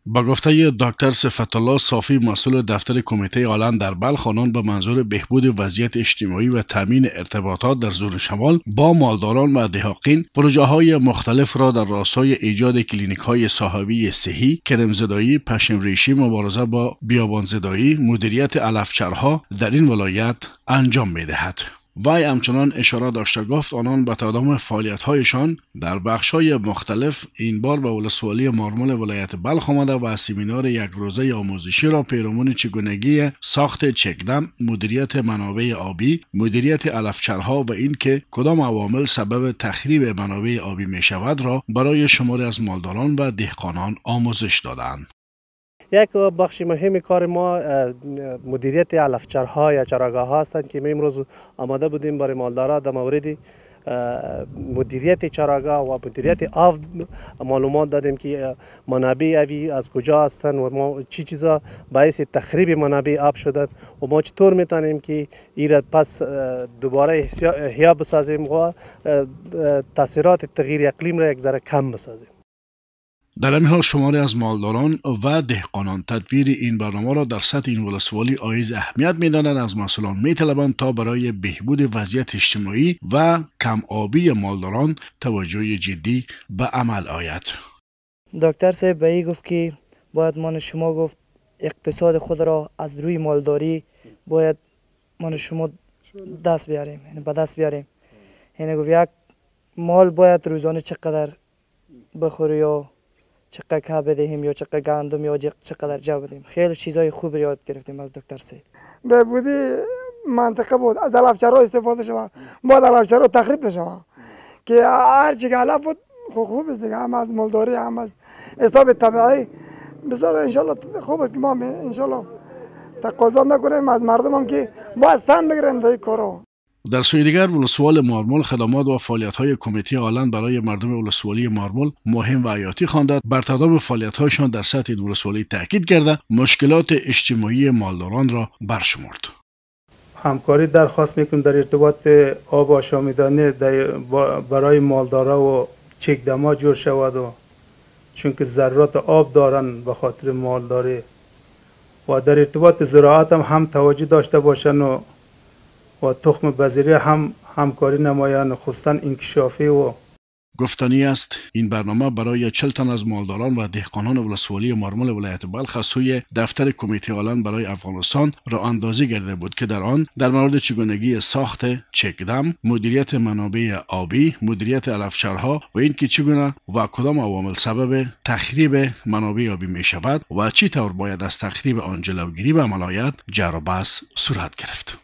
با گفته دکتر صفت الله صافی مسئول دفتر کمیته آلند در بلخ، آنان به منظور بهبود وضعیت اجتماعی و تامین ارتباطات در زون شمال با مالداران و دهقان پروژه های مختلف را در راستای ایجاد کلینیک های صحوی صحی، کرمزدایی، پشم ریشی، مبارزه با بیابانزدایی، مدیریت علفچرها در این ولایت انجام می دهد. وی همچنان اشاره داشته گفت آنان به تداوم فعالیت‌هایشان در بخش‌های مختلف این بار به ولسوالی مارمول ولایت بلخ آمده و سمینار یک روزه آموزشی را پیرامون چگونگی ساخت چکدم، مدیریت منابع آبی، مدیریت علفچرها و اینکه کدام عوامل سبب تخریب منابع آبی می شود را برای شماری از مالداران و دهقانان آموزش دادند. یک بخش مهم کار ما مدیریت علفچرها یا چراگاه ها هستند که ما امروز آماده بودیم برای مالدارا در مورد مدیریت چراگاه و مدیریت آب معلومات دادیم که منابع آبی از کجا هستند و ما چی چیزا باعث تخریب منابع آب شدن و ما چطور میتونیم که این پس دوباره احیا بسازیم و تاثیرات تغییر اقلیم را یک ذره کم بسازیم. در این حال شماری از مالداران و دهقانان تدبیر این برنامه را در سطح این ولسوالی عایز اهمیت می‌دانند. از مسئولان می‌طلبند تا برای بهبود وضعیت اجتماعی و کم آبی مالداران توجه جدی به عمل آید. دکتر صاحب به این گفت که باید من شما گفت اقتصاد خود را از روی مالداری باید من شما دست بیاریم، یعنی به دست بیاریم. یعنی گفت یک مال باید روزانه چقدر بخوری یا چقدر که بدهیم یا چقدر گندم یا چقدر جو بدیم. خیلی چیزای خوب یاد گرفتیم از دکتر صاحب. بهبودی منطقه بود، از علفچرها استفاده شود، باید علفچرها تخریب نشود که هر چی که علف بود خوب است دیگه، هم از مالداری هم از حساب طبیعی بسیار انشالله خوب است که ما انشالله تقاضا میکنیم از مردم هم که باید سهم بگیرن در این کارا. در سوی دیگر ولسوال مارمول خدمات و فعالیت‌های کمیته آلند برای مردم ولسوالی مارمول مهم و حیاتی خواند. بر تداوم فعالیت‌هایشان در سطح این ولسوالی تاکید کرده مشکلات اجتماعی مالداران را برشمرد. همکاری درخواست میکنیم در ارتباط آب آشامیدنی برای مالدارا و چکدما جور شود و چون که ضرورت آب دارن به خاطر مالداری و در ارتباط زراعت هم توجه داشته باشن و تخم بذری هم همکاری نمایان، خصوصا انکشافی و گفتنی است این برنامه برای 40 تن از مالداران و دهقانان ولسوالی مارمول ولایت بلخ از سوی دفتر کمیته آلند برای افغانستان راه اندازی گردیده بود که در آن در مورد چگونگی ساخت چکدم، مدیریت منابع آبی، مدیریت علفچرها و اینکه چگونه و کدام عوامل سبب تخریب منابع آبی می شود و چی طور باید از تخریب آن جلوگیری به عمل آید جر و بحث صورت گرفت.